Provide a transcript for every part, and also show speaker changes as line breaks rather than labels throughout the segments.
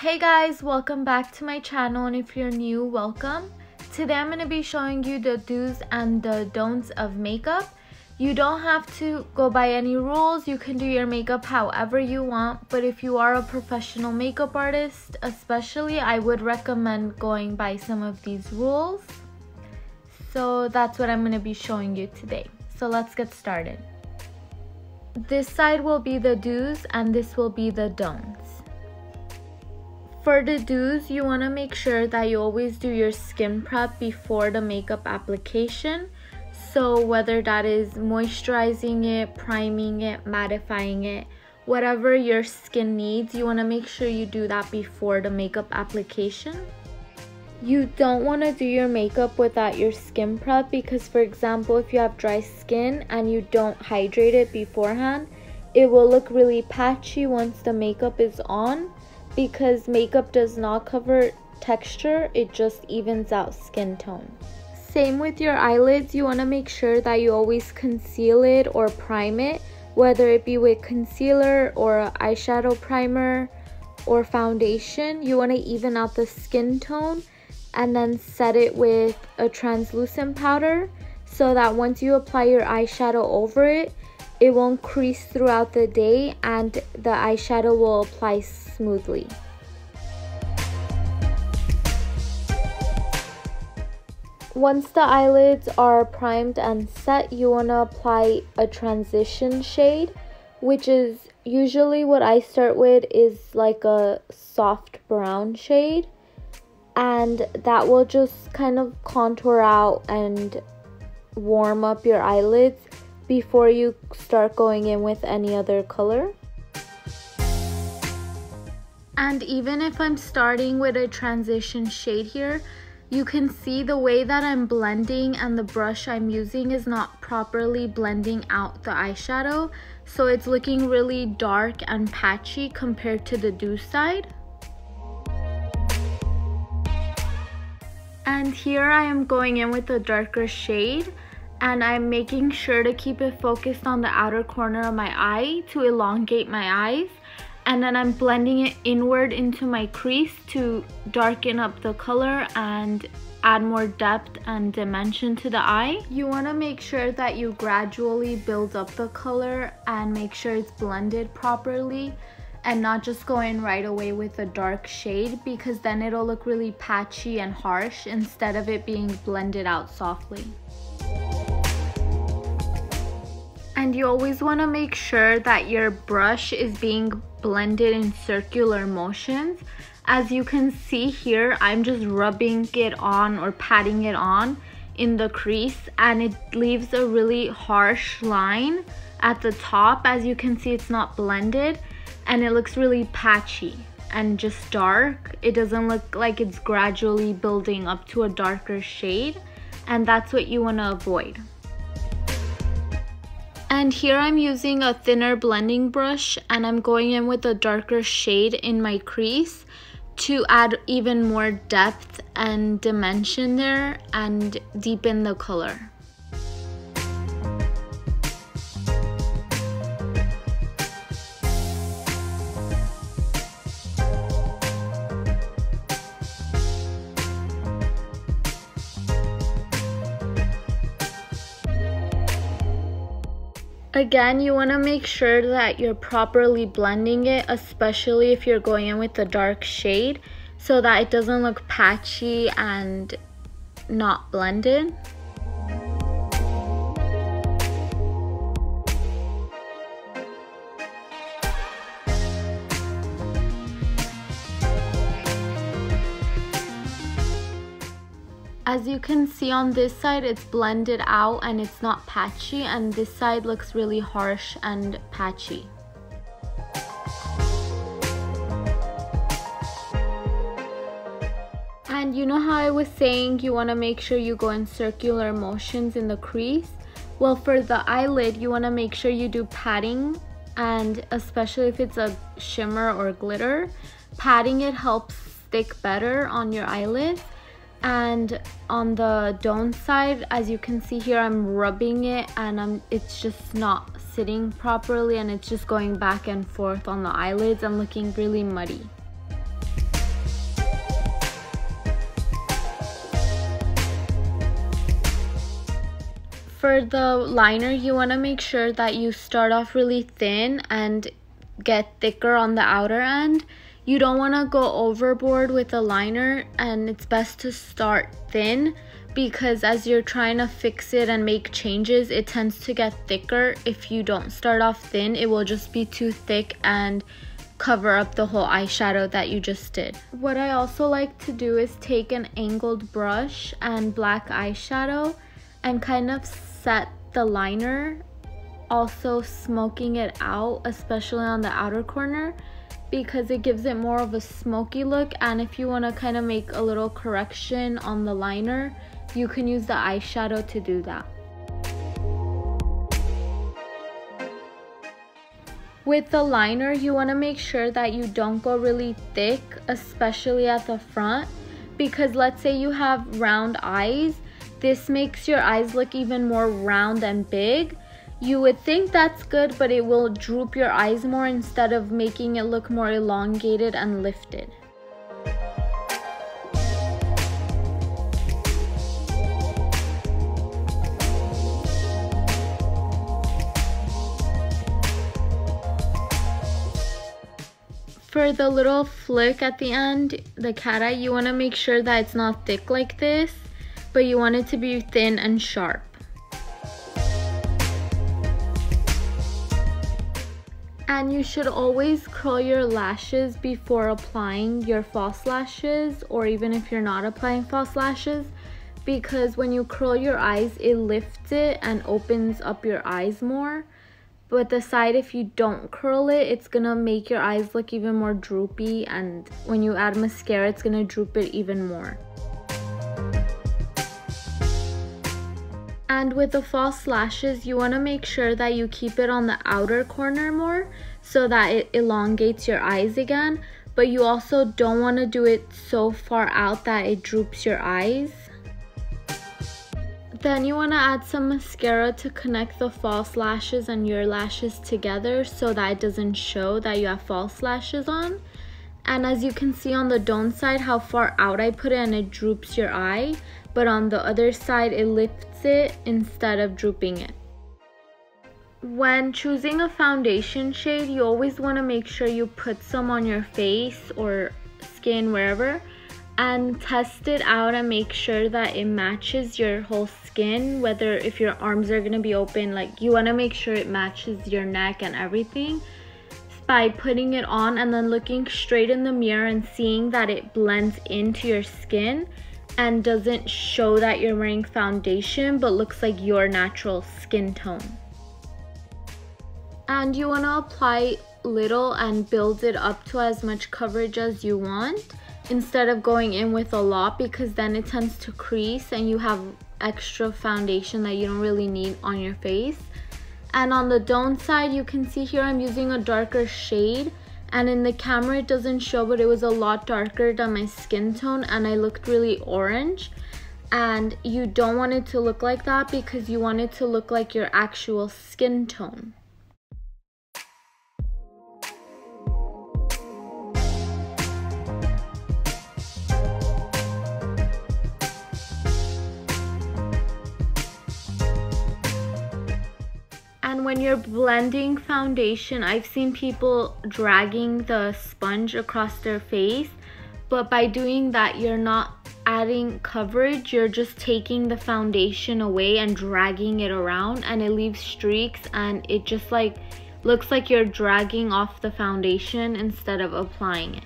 Hey guys, welcome back to my channel, and if you're new, welcome. Today I'm going to be showing you the do's and the don'ts of makeup. You don't have to go by any rules. You can do your makeup however you want, but if you are a professional makeup artist especially, I would recommend going by some of these rules. So that's what I'm going to be showing you today. So let's get started. This side will be the do's and this will be the don'ts. For the do's, you want to make sure that you always do your skin prep before the makeup application. So whether that is moisturizing it, priming it, mattifying it, whatever your skin needs, you want to make sure you do that before the makeup application. You don't want to do your makeup without your skin prep because, for example, if you have dry skin and you don't hydrate it beforehand, it will look really patchy once the makeup is on. Because makeup does not cover texture, it just evens out skin tone. Same with your eyelids, you want to make sure that you always conceal it or prime it, whether it be with concealer or eyeshadow primer or foundation. You want to even out the skin tone and then set it with a translucent powder so that once you apply your eyeshadow over it, it won't crease throughout the day and the eyeshadow will apply smoothly. Once the eyelids are primed and set, you want to apply a transition shade, which is usually what I start with is like a soft brown shade, and that will just kind of contour out and warm up your eyelids before you start going in with any other color. And even if I'm starting with a transition shade here, you can see the way that I'm blending and the brush I'm using is not properly blending out the eyeshadow, so it's looking really dark and patchy compared to the do side. And here I am going in with a darker shade, and I'm making sure to keep it focused on the outer corner of my eye to elongate my eyes. And then I'm blending it inward into my crease to darken up the color and add more depth and dimension to the eye. You want to make sure that you gradually build up the color and make sure it's blended properly and not just go in right away with a dark shade, because then it'll look really patchy and harsh instead of it being blended out softly. And you always want to make sure that your brush is being blended in circular motions. As you can see here, I'm just rubbing it on or patting it on in the crease, and it leaves a really harsh line at the top. As you can see, it's not blended and it looks really patchy and just dark. It doesn't look like it's gradually building up to a darker shade, and that's what you want to avoid. And here I'm using a thinner blending brush and I'm going in with a darker shade in my crease to add even more depth and dimension there and deepen the color. Again, you want to make sure that you're properly blending it, especially if you're going in with a dark shade, so that it doesn't look patchy and not blended. As you can see on this side, it's blended out and it's not patchy, and this side looks really harsh and patchy. And you know how I was saying you want to make sure you go in circular motions in the crease? Well, for the eyelid, you want to make sure you do patting, and especially if it's a shimmer or glitter, patting it helps stick better on your eyelids. And on the don't side, as you can see here, I'm rubbing it and it's just not sitting properly and it's just going back and forth on the eyelids and looking really muddy. For the liner, you want to make sure that you start off really thin and get thicker on the outer end. You don't want to go overboard with the liner, and it's best to start thin because as you're trying to fix it and make changes, it tends to get thicker. If you don't start off thin, it will just be too thick and cover up the whole eyeshadow that you just did. What I also like to do is take an angled brush and black eyeshadow and kind of set the liner, also smoking it out, especially on the outer corner, because it gives it more of a smoky look. And if you want to kind of make a little correction on the liner, you can use the eyeshadow to do that. With the liner, you want to make sure that you don't go really thick, especially at the front, because let's say you have round eyes, this makes your eyes look even more round and big. You would think that's good, but it will droop your eyes more instead of making it look more elongated and lifted. For the little flick at the end, the cat eye, you want to make sure that it's not thick like this, but you want it to be thin and sharp. And you should always curl your lashes before applying your false lashes, or even if you're not applying false lashes, because when you curl your eyes, it lifts it and opens up your eyes more. But the side, if you don't curl it, it's gonna make your eyes look even more droopy, and when you add mascara, it's gonna droop it even more. And with the false lashes, you want to make sure that you keep it on the outer corner more so that it elongates your eyes again, but you also don't want to do it so far out that it droops your eyes. Then you want to add some mascara to connect the false lashes and your lashes together so that it doesn't show that you have false lashes on. And as you can see on the don't side how far out I put it and it droops your eye, but on the other side it lifts it instead of drooping it. When choosing a foundation shade, you always want to make sure you put some on your face or skin, wherever, and test it out and make sure that it matches your whole skin. Whether if your arms are going to be open, like you want to make sure it matches your neck and everything by putting it on and then looking straight in the mirror and seeing that it blends into your skin and doesn't show that you're wearing foundation but looks like your natural skin tone. And you want to apply little and build it up to as much coverage as you want instead of going in with a lot, because then it tends to crease and you have extra foundation that you don't really need on your face. And on the don't side, you can see here I'm using a darker shade, and in the camera it doesn't show, but it was a lot darker than my skin tone and I looked really orange. And you don't want it to look like that because you want it to look like your actual skin tone. And when you're blending foundation, I've seen people dragging the sponge across their face, but by doing that, you're not adding coverage, you're just taking the foundation away and dragging it around, and it leaves streaks and it just like looks like you're dragging off the foundation instead of applying it.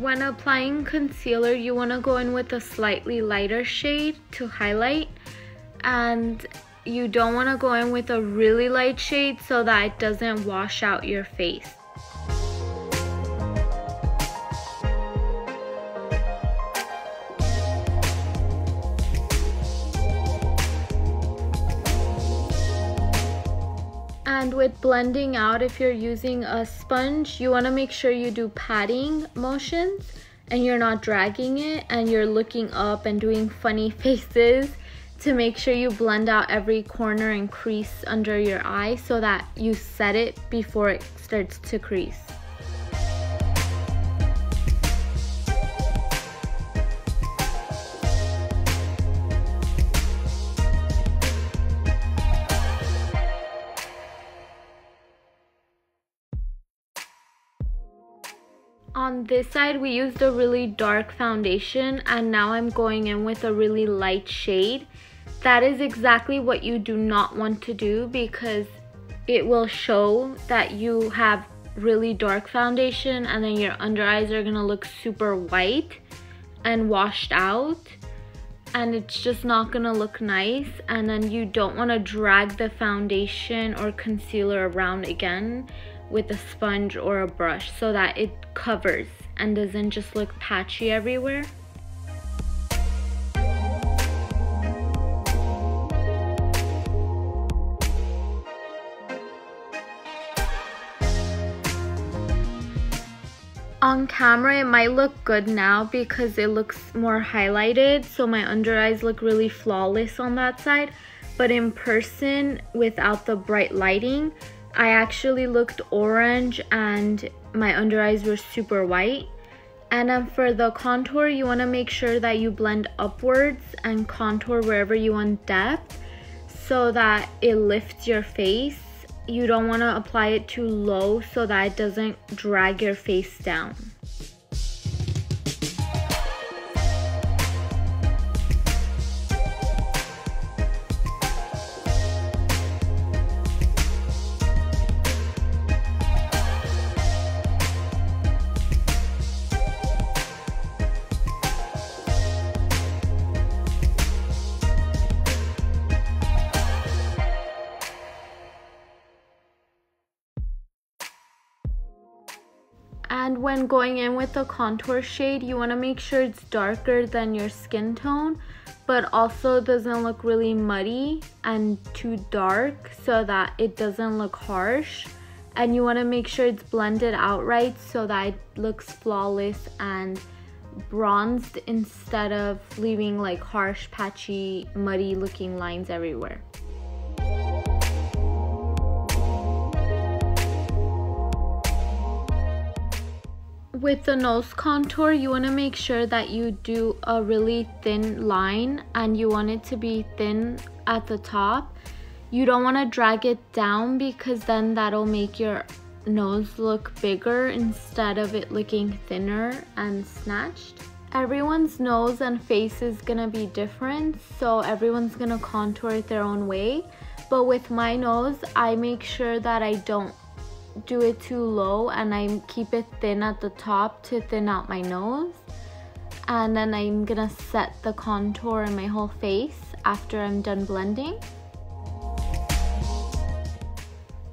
When applying concealer, you want to go in with a slightly lighter shade to highlight, and you don't want to go in with a really light shade so that it doesn't wash out your face. And with blending out, if you're using a sponge, you want to make sure you do patting motions and you're not dragging it and you're looking up and doing funny faces, to make sure you blend out every corner and crease under your eye so that you set it before it starts to crease. On this side, we used a really dark foundation, and now I'm going in with a really light shade. That is exactly what you do not want to do, because it will show that you have really dark foundation and then your under eyes are gonna look super white and washed out, and it's just not gonna look nice. And then you don't want to drag the foundation or concealer around again with a sponge or a brush so that it covers and doesn't just look patchy everywhere. On camera it might look good now because it looks more highlighted, so my under eyes look really flawless on that side, but in person without the bright lighting I actually looked orange and my under eyes were super white. And then for the contour, you want to make sure that you blend upwards and contour wherever you want depth so that it lifts your face. You don't want to apply it too low so that it doesn't drag your face down. And when going in with the contour shade, you want to make sure it's darker than your skin tone, but also doesn't look really muddy and too dark so that it doesn't look harsh. And you want to make sure it's blended out right so that it looks flawless and bronzed instead of leaving like harsh, patchy, muddy looking lines everywhere. With the nose contour, you want to make sure that you do a really thin line, and you want it to be thin at the top. You don't want to drag it down because then that'll make your nose look bigger instead of it looking thinner and snatched. Everyone's nose and face is gonna be different, so everyone's gonna contour it their own way. But with my nose, I make sure that I don't do it too low and I keep it thin at the top to thin out my nose. And then I'm gonna set the contour in my whole face after I'm done blending.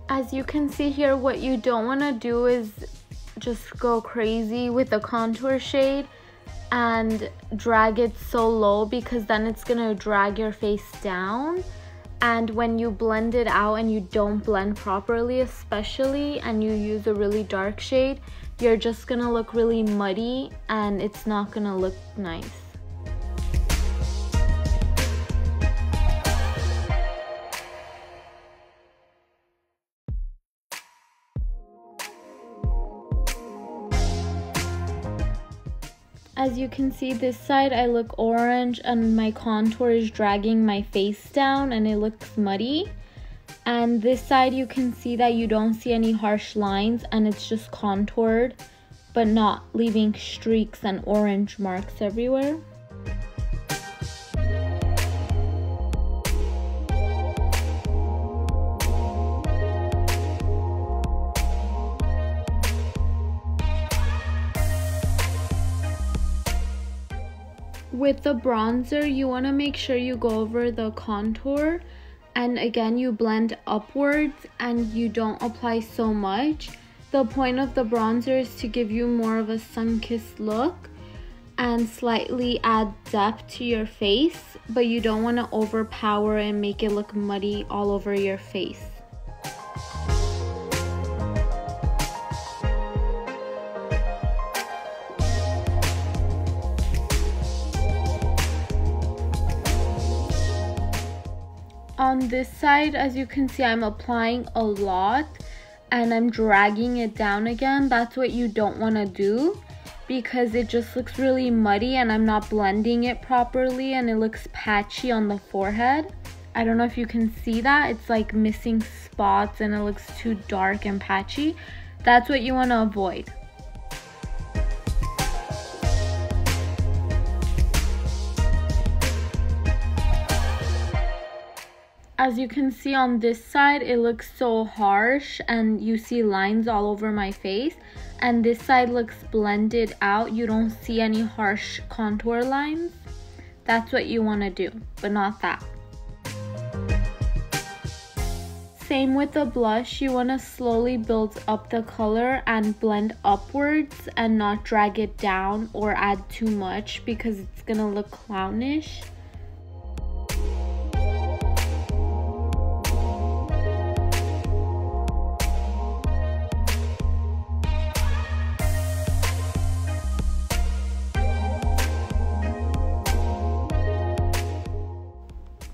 As you can see here, what you don't want to do is just go crazy with the contour shade and drag it so low, because then it's gonna drag your face down. And when you blend it out and you don't blend properly, especially, and you use a really dark shade, you're just gonna look really muddy and it's not gonna look nice. As you can see, this side I look orange and my contour is dragging my face down and it looks muddy. And this side you can see that you don't see any harsh lines and it's just contoured but not leaving streaks and orange marks everywhere. With the bronzer, you want to make sure you go over the contour, and again you blend upwards and you don't apply so much. The point of the bronzer is to give you more of a sun-kissed look and slightly add depth to your face, but you don't want to overpower and make it look muddy all over your face. On this side, as you can see, I'm applying a lot and I'm dragging it down again. That's what you don't want to do because it just looks really muddy and I'm not blending it properly and it looks patchy on the forehead. I don't know if you can see that. It's like missing spots and it looks too dark and patchy. That's what you want to avoid. As you can see on this side, it looks so harsh and you see lines all over my face. And this side looks blended out. You don't see any harsh contour lines. That's what you want to do, but not that. Same with the blush. You want to slowly build up the color and blend upwards and not drag it down or add too much because it's going to look clownish.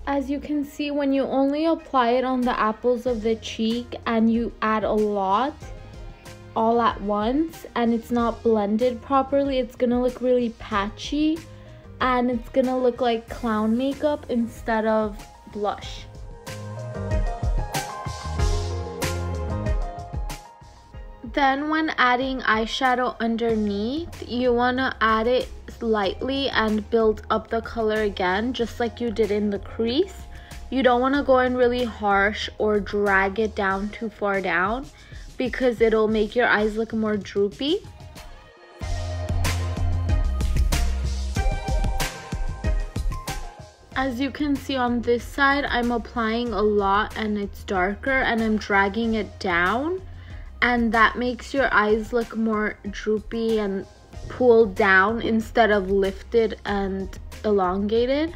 As you can see, when you only apply it on the apples of the cheek and you add a lot all at once and it's not blended properly, it's gonna look really patchy and it's gonna look like clown makeup instead of blush. Then when adding eyeshadow underneath, you want to add it lightly and build up the color again, just like you did in the crease. You don't want to go in really harsh or drag it down too far down because it'll make your eyes look more droopy. As you can see on this side, I'm applying a lot and it's darker and I'm dragging it down. And that makes your eyes look more droopy and pulled down instead of lifted and elongated.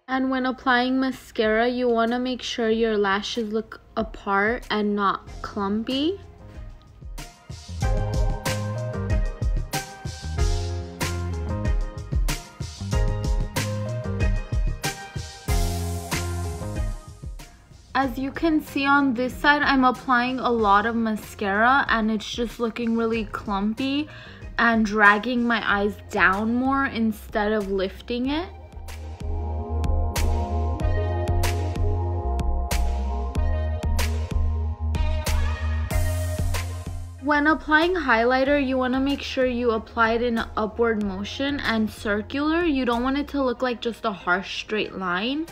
And when applying mascara, you want to make sure your lashes look apart and not clumpy. As you can see on this side, I'm applying a lot of mascara and it's just looking really clumpy and dragging my eyes down more instead of lifting it. When applying highlighter, you want to make sure you apply it in an upward motion and circular. You don't want it to look like just a harsh straight line.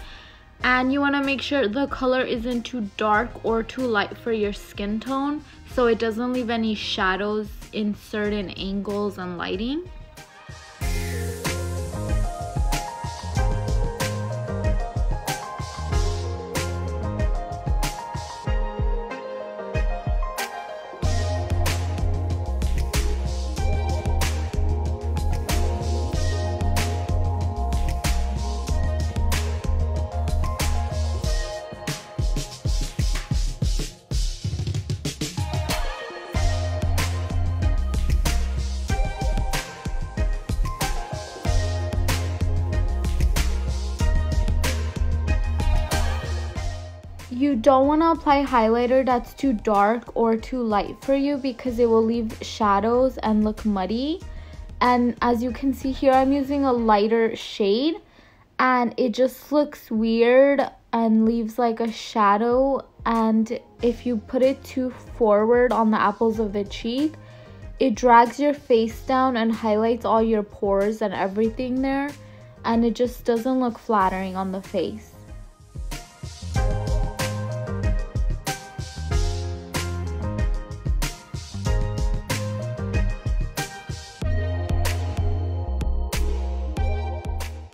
And you want to make sure the color isn't too dark or too light for your skin tone, so it doesn't leave any shadows in certain angles and lighting. You don't want to apply highlighter that's too dark or too light for you because it will leave shadows and look muddy. And as you can see here, I'm using a lighter shade and it just looks weird and leaves like a shadow. And if you put it too forward on the apples of the cheek, it drags your face down and highlights all your pores and everything there, and it just doesn't look flattering on the face.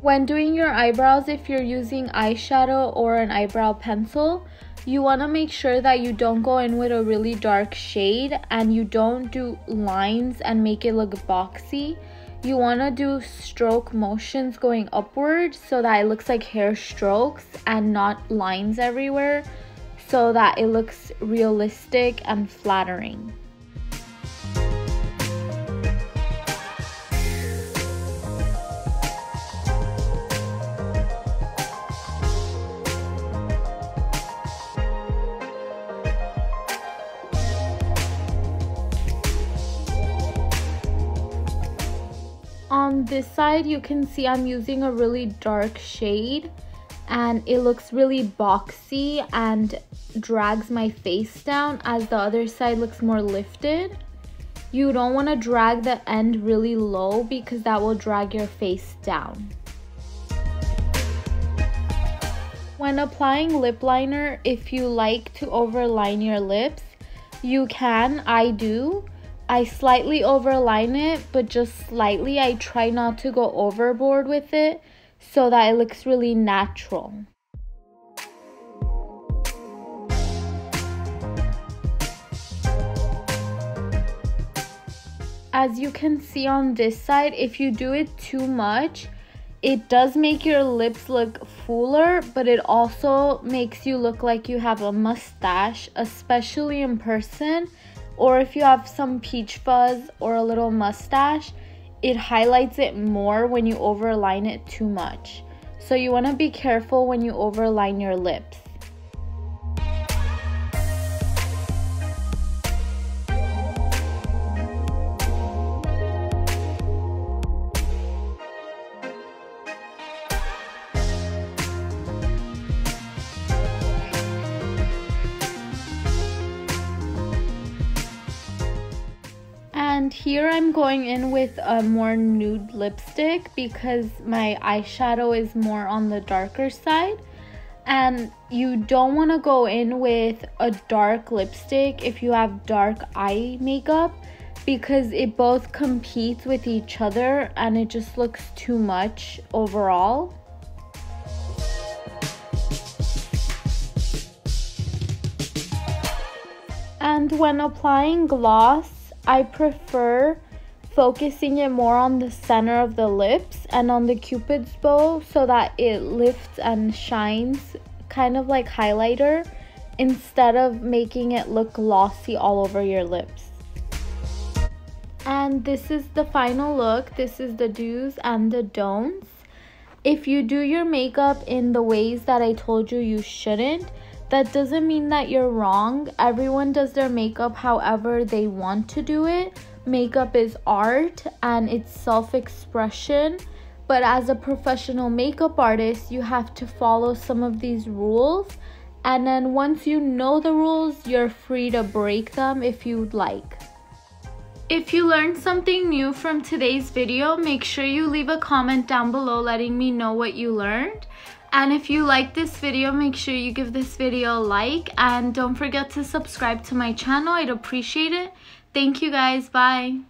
When doing your eyebrows, if you're using eyeshadow or an eyebrow pencil, you want to make sure that you don't go in with a really dark shade and you don't do lines and make it look boxy. You want to do stroke motions going upward so that it looks like hair strokes and not lines everywhere, so that it looks realistic and flattering. On this side, you can see I'm using a really dark shade and it looks really boxy and drags my face down, as the other side looks more lifted. You don't want to drag the end really low because that will drag your face down. When applying lip liner, if you like to overline your lips, you can. I do. I slightly overline it, but just slightly. I try not to go overboard with it so that it looks really natural. As you can see on this side, if you do it too much, it does make your lips look fuller, but it also makes you look like you have a mustache, especially in person. Or if you have some peach fuzz or a little mustache, it highlights it more when you overline it too much. So you want to be careful when you overline your lips. And here I'm going in with a more nude lipstick because my eyeshadow is more on the darker side. And you don't want to go in with a dark lipstick if you have dark eye makeup, because it both competes with each other and it just looks too much overall. And when applying gloss, I prefer focusing it more on the center of the lips and on the cupid's bow so that it lifts and shines, kind of like highlighter, instead of making it look glossy all over your lips. And this is the final look. This is the do's and the don'ts. If you do your makeup in the ways that I told you you shouldn't, that doesn't mean that you're wrong. Everyone does their makeup however they want to do it. Makeup is art and it's self-expression. But as a professional makeup artist, you have to follow some of these rules. And then once you know the rules, you're free to break them if you'd like. If you learned something new from today's video, make sure you leave a comment down below letting me know what you learned. And if you like this video, make sure you give this video a like and don't forget to subscribe to my channel. I'd appreciate it. Thank you guys. Bye.